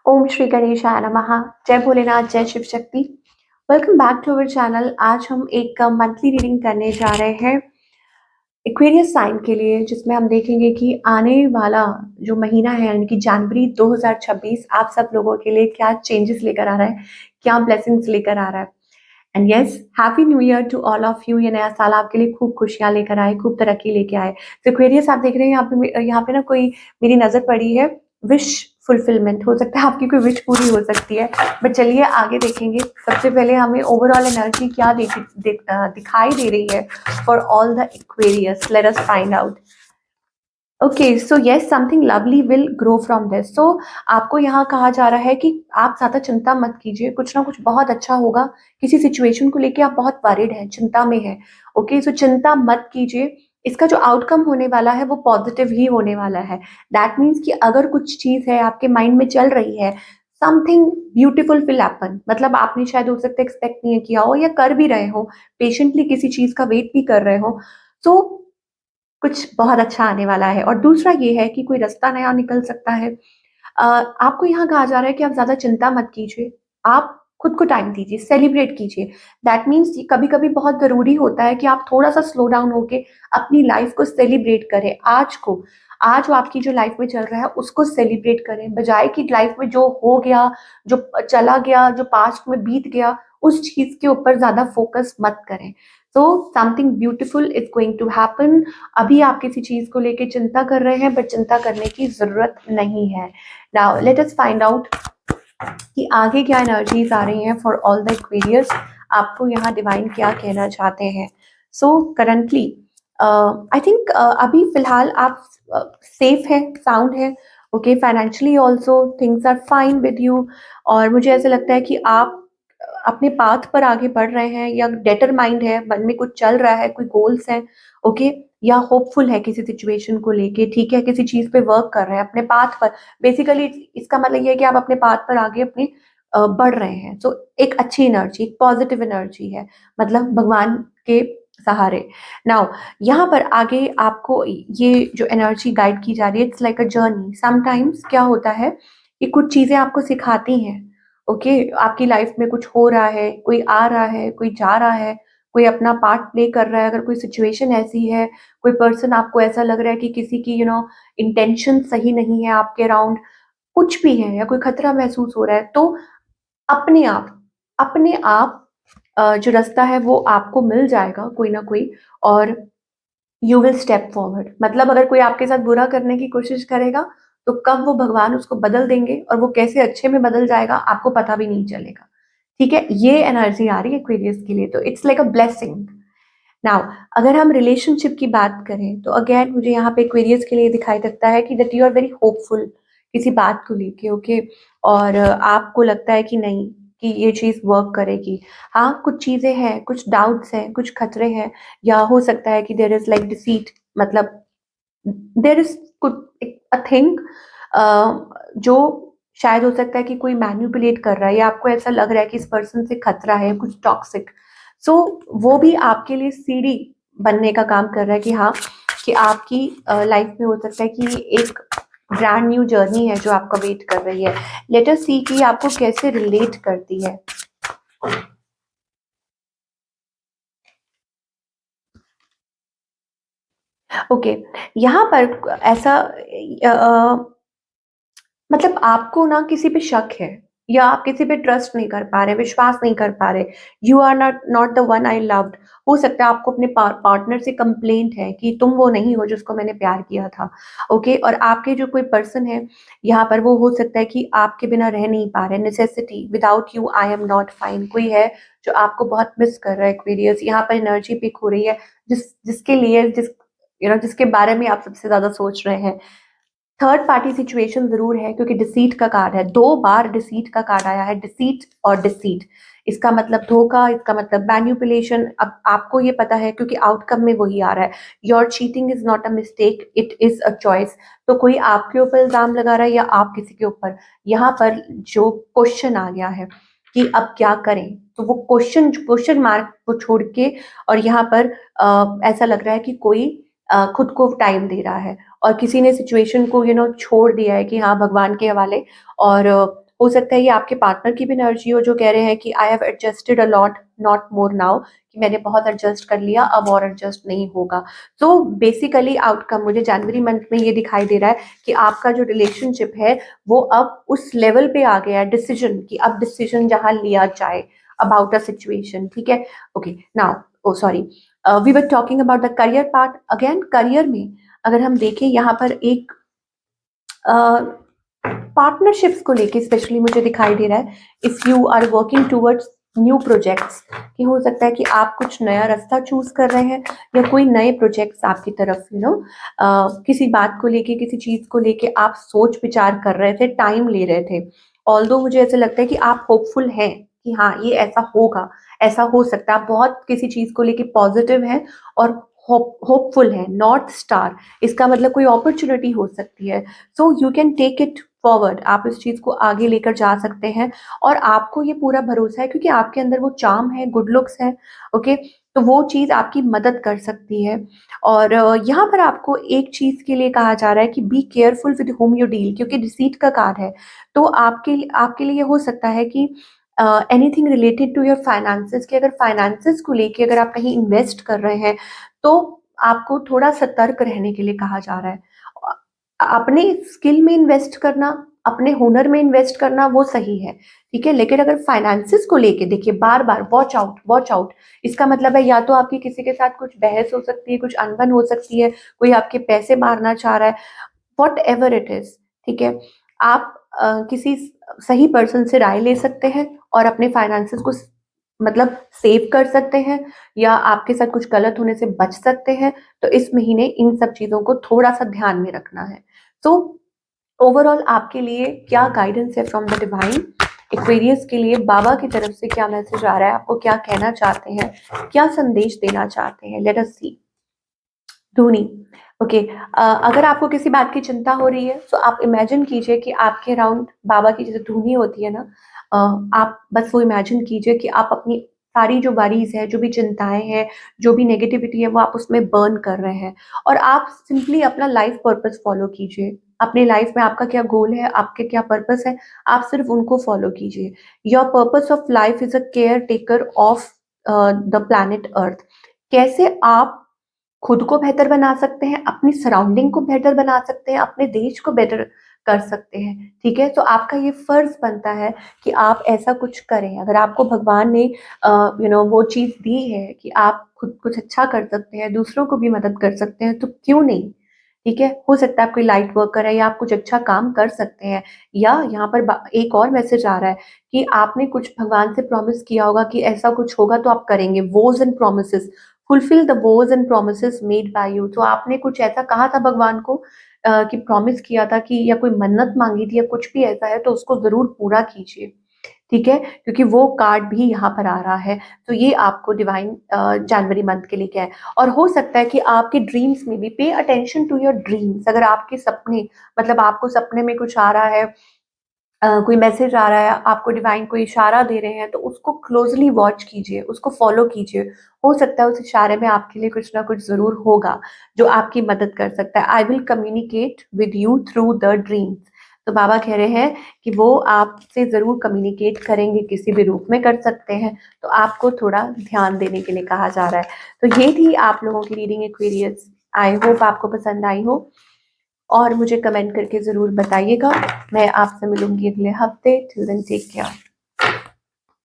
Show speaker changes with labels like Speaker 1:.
Speaker 1: ओम श्री गणेशाय नमः। जय भोलेनाथ, जय Shiv Shakti. Welcome back to our channel. आज हम एक मंथली रीडिंग करने जा रहे हैं एक्वेरियस साइन के लिए, जिसमें हम देखेंगे कि आने वाला जो महीना है यानी कि जनवरी 2026 आप सब लोगों के लिए क्या चेंजेस लेकर आ रहा है, क्या ब्लेसिंग्स लेकर आ रहा है। And yes, happy new year to all of you. ये नया साल आपके लिए खूब खुशियां लेकर आए, खूब तरक्की लेके आए। तो एक्वेरियस आप देख रहे हैं यहाँ पे ना कोई मेरी नजर पड़ी है। विश फुलफिलमेंट हो सकता है, आपकी कोई विश पूरी हो सकती है। बट चलिए आगे देखेंगे। सबसे पहले हमें ओवरऑल एनर्जी क्या दिखाई दे रही है for all the Aquarius. Let us find out. Okay, so yes, something lovely will grow from this. So आपको यहाँ कहा जा रहा है कि आप ज्यादा चिंता मत कीजिए, कुछ ना कुछ बहुत अच्छा होगा। किसी सिचुएशन को लेके आप बहुत वरीड हैं, चिंता में है। ओके, सो चिंता मत कीजिए। इसका जो आउटकम होने वाला है वो पॉजिटिव ही होने वाला है। दैट मीन्स कि अगर कुछ चीज है आपके माइंड में चल रही है, समथिंग ब्यूटिफुल विल हैपन। मतलब आपने शायद हो सकता है एक्सपेक्ट नहीं किया हो या कर भी रहे हो, पेशेंटली किसी चीज का वेट भी कर रहे हो। सो कुछ बहुत अच्छा आने वाला है। और दूसरा ये है कि कोई रास्ता नया निकल सकता है। आपको यहाँ कहा जा रहा है कि आप ज्यादा चिंता मत कीजिए, आप खुद को टाइम दीजिए, सेलिब्रेट कीजिए। दैट मीन्स कभी कभी बहुत जरूरी होता है कि आप थोड़ा सा स्लो डाउन होके अपनी लाइफ को सेलिब्रेट करें। आज को, आज वो आपकी जो लाइफ में चल रहा है उसको सेलिब्रेट करें, बजाय कि लाइफ में जो हो गया, जो चला गया, जो पास्ट में बीत गया, उस चीज के ऊपर ज्यादा फोकस मत करें। तो something beautiful is going to happen. अभी आप किसी चीज को लेके चिंता कर रहे हैं, बट चिंता करने की जरूरत नहीं है। Now let us find out कि आगे क्या एनर्जीज आ रही हैं फॉर ऑल द एक्वेरियस। आपको यहाँ डिवाइन क्या कहना चाहते हैं। सो करंटली आई थिंक अभी फिलहाल आप सेफ है, साउंड है। Okay, financially also things are fine with you. और मुझे ऐसा लगता है कि आप अपने पाथ पर आगे बढ़ रहे हैं, या डिटरमाइंड है, मन में कुछ चल रहा है, कोई गोल्स हैं। ओके, या होपफुल है किसी सिचुएशन को लेके, ठीक है, किसी चीज पे वर्क कर रहे हैं अपने पाथ पर। बेसिकली इसका मतलब ये है कि आप अपने पाथ पर आगे अपने बढ़ रहे हैं। तो एक अच्छी एनर्जी, एक पॉजिटिव एनर्जी है, मतलब भगवान के सहारे। नाउ यहाँ पर आगे आपको ये जो एनर्जी गाइड की जा रही है, it's like a journey. Sometimes क्या होता है कि कुछ चीजें आपको सिखाती हैं। ओके, आपकी लाइफ में कुछ हो रहा है, कोई आ रहा है, कोई जा रहा है, कोई अपना पार्ट प्ले कर रहा है। अगर कोई सिचुएशन ऐसी है, कोई पर्सन आपको ऐसा लग रहा है कि किसी की इंटेंशन सही नहीं है आपके अराउंड, कुछ भी है, या कोई खतरा महसूस हो रहा है, तो अपने आप जो रास्ता है वो आपको मिल जाएगा, कोई ना कोई। और यू विल स्टेप फॉरवर्ड। मतलब अगर कोई आपके साथ बुरा करने की कोशिश करेगा, तो कब वो भगवान उसको बदल देंगे, और वो कैसे अच्छे में बदल जाएगा आपको पता भी नहीं चलेगा। ठीक है, ये एनर्जी आ रही है एक्वेरियस के लिए, तो it's like a blessing. Now अगर हम रिलेशनशिप की बात करें, तो अगेन मुझे यहाँ पे एक्वेरियस के लिए दिखाई देता है कि that you are very hopeful किसी बात को लेके। ओके, और आपको लगता है कि नहीं, कि ये चीज वर्क करेगी। हाँ, कुछ चीजें हैं, कुछ डाउट्स हैं, कुछ खतरे हैं, या हो सकता है कि देर इज लाइक डिसीट। मतलब देर इज अ थिंग जो शायद हो सकता है कि कोई मैनिपुलेट कर रहा है, या आपको ऐसा लग रहा है कि इस पर्सन से खतरा है, कुछ टॉक्सिक। सो वो भी आपके लिए सीढ़ी बनने का काम कर रहा है, कि हाँ, कि आपकी लाइफ में हो सकता है कि एक ब्रांड न्यू जर्नी है जो आपका वेट कर रही है। लेट अस सी कि आपको कैसे रिलेट करती है। ओके, यहाँ पर ऐसा मतलब आपको ना किसी पे शक है, या आप किसी पे ट्रस्ट नहीं कर पा रहे, विश्वास नहीं कर पा रहे। You are not not the one I loved. हो सकता है आपको अपने पार्टनर से कंप्लेंट है कि तुम वो नहीं हो जिसको मैंने प्यार किया था। ओके, और आपके जो कोई पर्सन है यहाँ पर, वो हो सकता है कि आपके बिना रह नहीं पा रहे। Necessity, without you I am not fine. कोई है जो आपको बहुत मिस कर रहा है एक्वेरियस। यहाँ पर एनर्जी पिक हो रही है, जिसके लिए जिसके बारे में आप सबसे ज्यादा सोच रहे हैं। थर्ड पार्टी सिचुएशन जरूर है, क्योंकि डिसीट का कार्ड है, दो बार डिसीट का कार्ड आया है। डिसीट और डिसीट, इसका मतलब धोखा, इसका मतलब मैन्युपुलेशन। अब आपको ये पता है, क्योंकि आउटकम में वही आ रहा है। Your cheating is not a mistake, it is a choice. तो कोई आपके ऊपर इल्जाम लगा रहा है, या आप किसी के ऊपर। यहाँ पर जो क्वेश्चन आ गया है कि अब क्या करें, तो वो क्वेश्चन मार्क को छोड़ के, और यहाँ पर ऐसा लग रहा है कि कोई खुद को टाइम दे रहा है, और किसी ने सिचुएशन को छोड़ दिया है कि हाँ, भगवान के हवाले। और हो सकता है ये आपके पार्टनर की भी एनर्जी हो जो कह रहे हैं कि I have adjusted a lot, not more now, कि मैंने बहुत एडजस्ट कर लिया, अब और एडजस्ट नहीं होगा। तो बेसिकली आउटकम मुझे जनवरी मंथ में ये दिखाई दे रहा है कि आपका जो रिलेशनशिप है वो अब उस लेवल पे आ गया है डिसीजन की, अब डिसीजन जहां लिया जाए अबाउट अ सिचुएशन, ठीक है। Okay, now oh sorry, we were talking about the career part. Again career में अगर हम देखें यहाँ पर एक पार्टनरशिप्स को लेके स्पेशली मुझे दिखाई दे रहा है, if you are working towards new projects, कि हो सकता है कि आप कुछ नया रास्ता चूज कर रहे हैं या कोई नए प्रोजेक्ट्स आपकी तरफ किसी बात को लेके, किसी चीज को लेके आप सोच विचार कर रहे थे, टाइम ले रहे थे। ऑल्दो मुझे ऐसा लगता है कि आप होपफुल हैं कि हाँ ये ऐसा होगा, ऐसा हो सकता है, आप बहुत किसी चीज को लेके पॉजिटिव हैं और होपफुल है। नॉर्थ स्टार, इसका मतलब कोई अपॉर्चुनिटी हो सकती है, so you can take it forward, आप इस चीज को आगे लेकर जा सकते हैं। और आपको ये पूरा भरोसा है क्योंकि आपके अंदर वो चार्म है, गुड लुक्स है, ओके, तो वो चीज आपकी मदद कर सकती है। और यहाँ पर आपको एक चीज के लिए कहा जा रहा है कि be careful with whom you deal, क्योंकि डिसीट का कार्ड है। तो आपके लिए हो सकता है कि anything related to your finances, कि अगर फाइनेंसेस को लेके अगर आप कहीं इन्वेस्ट कर रहे हैं तो आपको थोड़ा सतर्क रहने के लिए कहा जा रहा है। अपने स्किल में इन्वेस्ट करना, अपने हुनर में इन्वेस्ट करना वो सही है, ठीक है, लेकिन अगर फाइनेंसेस को लेके देखिए बार बार वॉच आउट, वॉच आउट, इसका मतलब है या तो आपकी किसी के साथ कुछ बहस हो सकती है, कुछ अनबन हो सकती है, कोई आपके पैसे मारना चाह रहा है, वॉट एवर इट इज, ठीक है। आप किसी सही पर्सन से राय ले सकते हैं और अपने फाइनेंसेस को मतलब सेव कर सकते हैं, या आपके साथ कुछ गलत होने से बच सकते हैं। तो इस महीने इन सब चीजों को थोड़ा सा ध्यान में रखना है। तो ओवरऑल आपके लिए क्या गाइडेंस है फ्रॉम द डिवाइन, एक्वेरियस के लिए बाबा की तरफ से क्या मैसेज आ रहा है, आपको क्या कहना चाहते हैं, क्या संदेश देना चाहते हैं, लेट अस सी। धोनी, ओके, अगर आपको किसी बात की चिंता हो रही है तो आप इमेजिन कीजिए कि आपके अराउंड बाबा की जैसे धुनी होती है ना, अ, आप बस वो इमेजिन कीजिए कि आप अपनी सारी जो वरीज है, जो भी चिंताएं हैं, जो भी नेगेटिविटी है, वो आप उसमें बर्न कर रहे हैं और आप सिंपली अपना लाइफ पर्पस फॉलो कीजिए। अपनी लाइफ में आपका क्या गोल है, आपके क्या पर्पस है, आप सिर्फ उनको फॉलो कीजिए। Your purpose of life is a care taker of the planet earth. कैसे आप खुद को बेहतर बना सकते हैं, अपनी सराउंडिंग को बेहतर बना सकते हैं, अपने देश को बेटर कर सकते हैं, ठीक है। तो आपका ये फर्ज बनता है कि आप ऐसा कुछ करें। अगर आपको भगवान ने वो चीज दी है कि आप खुद कुछ अच्छा कर सकते हैं, दूसरों को भी मदद कर सकते हैं, तो क्यों नहीं, ठीक है। हो सकता है आप कोई लाइट वर्कर है या आप कुछ अच्छा काम कर सकते हैं। या यहाँ पर एक और मैसेज आ रहा है कि आपने कुछ भगवान से प्रॉमिस किया होगा कि ऐसा कुछ होगा तो आप करेंगे। Vows and promises, fulfil the vows and promises made by you. तो आपने कुछ ऐसा कहा था भगवान को, कि प्रॉमिस किया था कि, या कोई मन्नत मांगी थी या कुछ भी ऐसा है, तो उसको जरूर पूरा कीजिए, ठीक है, क्योंकि वो कार्ड भी यहाँ पर आ रहा है। तो ये आपको डिवाइन जनवरी मंथ के लिए क्या है। और हो सकता है कि आपके ड्रीम्स में भी pay attention to your dreams. अगर आपके सपने, मतलब आपको सपने में कुछ आ रहा है, कोई मैसेज आ रहा है, आपको डिवाइन कोई इशारा दे रहे हैं, तो उसको क्लोजली वॉच कीजिए, उसको फॉलो कीजिए। हो सकता है उस इशारे में आपके लिए कुछ ना कुछ जरूर होगा जो आपकी मदद कर सकता है। I will communicate with you through the dreams. तो बाबा कह रहे हैं कि वो आपसे जरूर कम्युनिकेट करेंगे, किसी भी रूप में कर सकते हैं। तो आपको थोड़ा ध्यान देने के लिए कहा जा रहा है। तो ये थी आप लोगों की रीडिंग एक्वेरियस। आई होप आपको पसंद आई हो और मुझे कमेंट करके ज़रूर बताइएगा। मैं आपसे मिलूंगी अगले हफ्ते। Till then take care.